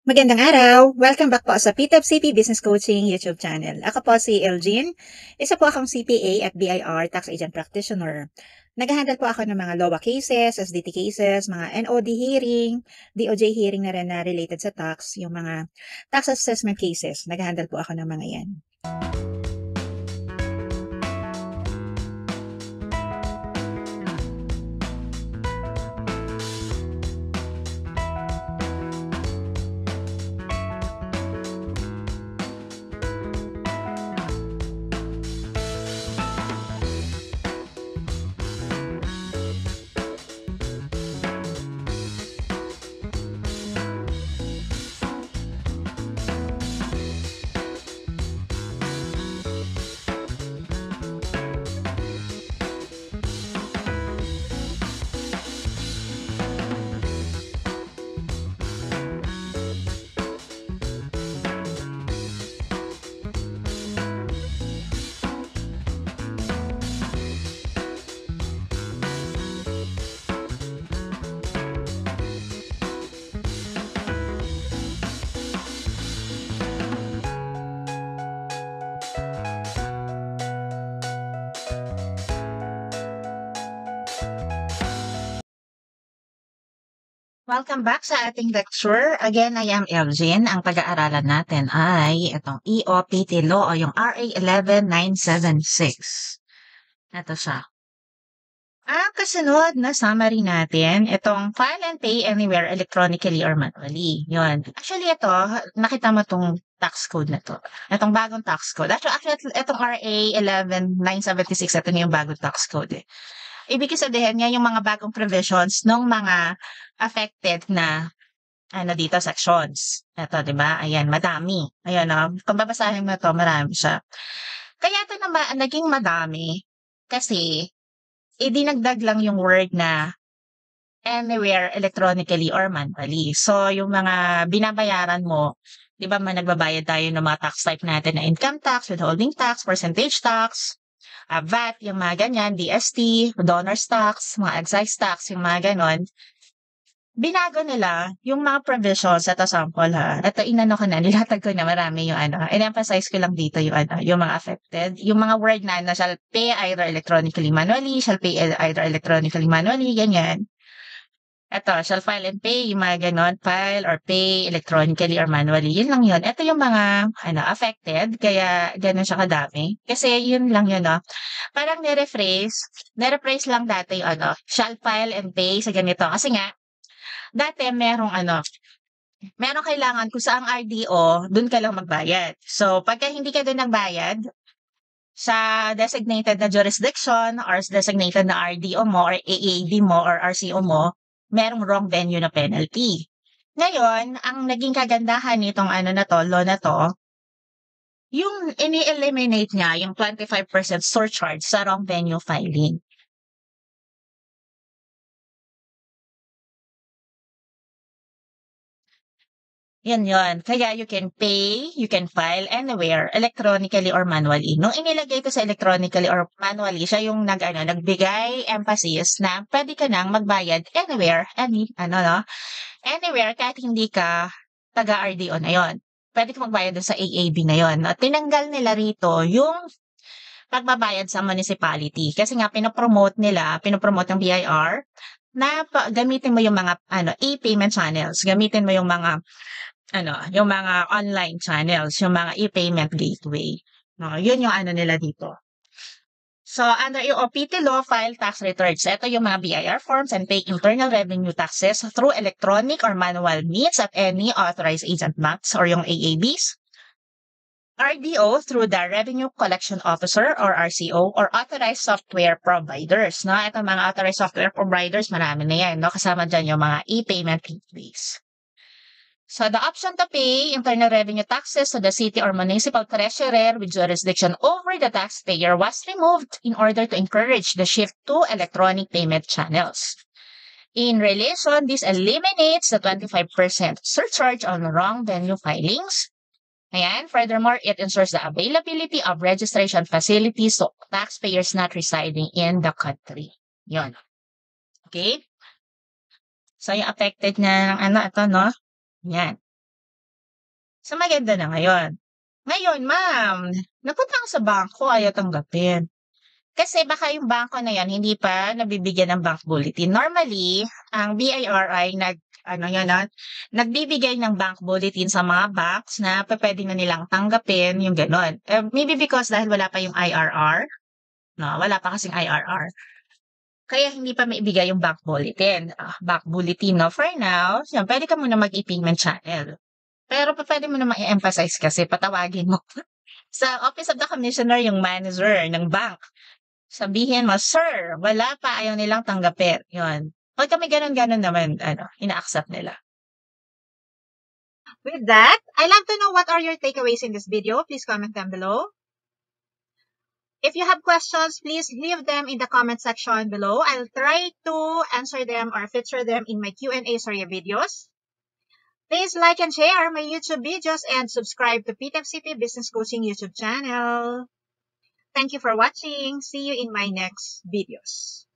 Magandang araw! Welcome back po sa PTEP Business Coaching YouTube channel. Ako po si Elgin. Isa po akong CPA at BIR Tax Agent Practitioner. Nag-handle po ako ng mga LOA cases, SDT cases, mga NOD hearing, DOJ hearing na rin na related sa tax, yung mga tax assessment cases. Nag-handle po ako ng mga yan. Welcome back sa ating lecture. Again, I am Elgin. Ang pag-aaralan natin ay itong EOPT law o yung RA 11976. Ito siya. Ang kasunod na summary natin, itong file and pay anywhere electronically or manually. Yun. Actually, ito, nakita mo itong tax code na to. Itong bagong tax code. Actually, itong RA 11976, ito na yung bagong tax code eh. Ibig sabihin nga yung mga bagong provisions ng mga affected na dito sections. Ito, 'di ba? Ayan, madami. Ayan, kung babasahin mo 'to, marami siya. Kaya ito naging madami kasi idinagdag lang yung word na anywhere electronically or manually. So, yung mga binabayaran mo, 'di ba, nagbabayad tayo ng mga tax type natin na income tax, withholding tax, percentage tax, VAT, yung mga ganyan, DST, donors tax, mga excise tax, yung mga ganon. Binago nila yung mga provisions, ito sample ha. Ito inano ko na, nilatag ko na marami yung in-emphasize ko lang dito yung mga affected. Yung mga word na shall pay either electronically manually, shall pay either electronically manually, ganyan. Ito, shall file and pay, yung mga ganon, file or pay electronically or manually. Yun lang yun. Ito yung mga affected, kaya ganon siya kadami. Kasi yun lang yun, no? Parang nirephrase lang dati yung shall file and pay sa ganito. Kasi nga, dati merong kailangan kung saang RDO, dun ka lang magbayad. So, pagka hindi ka dun nagbayad, sa designated na jurisdiction or designated na RDO mo or AAD mo or RCO mo, merong wrong venue na penalty. Ngayon, ang naging kagandahan nitong law na to, yung ini-eliminate niya yung 25% surcharge sa wrong venue filing. Yun. Kaya you can pay, you can file anywhere, electronically or manually. Nung inilagay ko sa electronically or manually, siya yung nagbigay emphasis na pwede ka nang magbayad anywhere, anywhere kahit hindi ka taga-RDO na yon. Pwede ka magbayad doon sa AAB na yon. At tinanggal nila rito yung pagbabayad sa municipality. Kasi nga pinopromote ng BIR na gamitin mo yung mga e-payment channels. Gamitin mo yung mga yung mga online channels, yung mga e-payment gateway. No, yun yung nila dito. So, under yung OPT law, file tax returns. Ito yung mga BIR forms and pay internal revenue taxes through electronic or manual means at any authorized agent banks or yung AABs. RDO through the Revenue Collection Officer or RCO or authorized software providers. No? Ito mga authorized software providers, marami na yan. No? Kasama dyan yung mga e-payment gateways. So the option to pay internal revenue taxes to the city or municipal treasurer with jurisdiction over the taxpayer was removed in order to encourage the shift to electronic payment channels. In relation, this eliminates the 25% surcharge on wrong venue filings. Ayan. Furthermore, it ensures the availability of registration facilities to taxpayers not residing in the country. Yun. Okay? So, yung affected na ito, no? Yan. So, maganda na ngayon. Ngayon, ma'am, napunta ako sa bangko, ayaw tanggapin. Kasi baka yung bangko na yan hindi pa nabibigyan ng bank bulletin. Normally, ang BIRI ano yun, nagbibigay ng bank bulletin sa mga banks na pupuwede na nilang tanggapin yung gano'n. Maybe because dahil wala pa yung IRR, 'no, wala pa kasing IRR. Kaya hindi pa maibigay yung bank bulletin 'no. For now, yan puwede ka muna mag-e-payment channel. Pero pupuwede mo namang i-emphasize kasi patawagin mo sa Office of the Commissioner yung manager ng bank. Sabihin mo, "Sir, wala pa, ayaw nilang tanggapin." Yun. Pagka may gano'n-gano'n naman ano, ina-accept nila. With that, I'd love to know what are your takeaways in this video. Please comment them below. If you have questions, please leave them in the comment section below. I'll try to answer them or feature them in my Q&A story videos. Please like and share my YouTube videos and subscribe to PTFCP Business Coaching YouTube channel. Thank you for watching. See you in my next videos.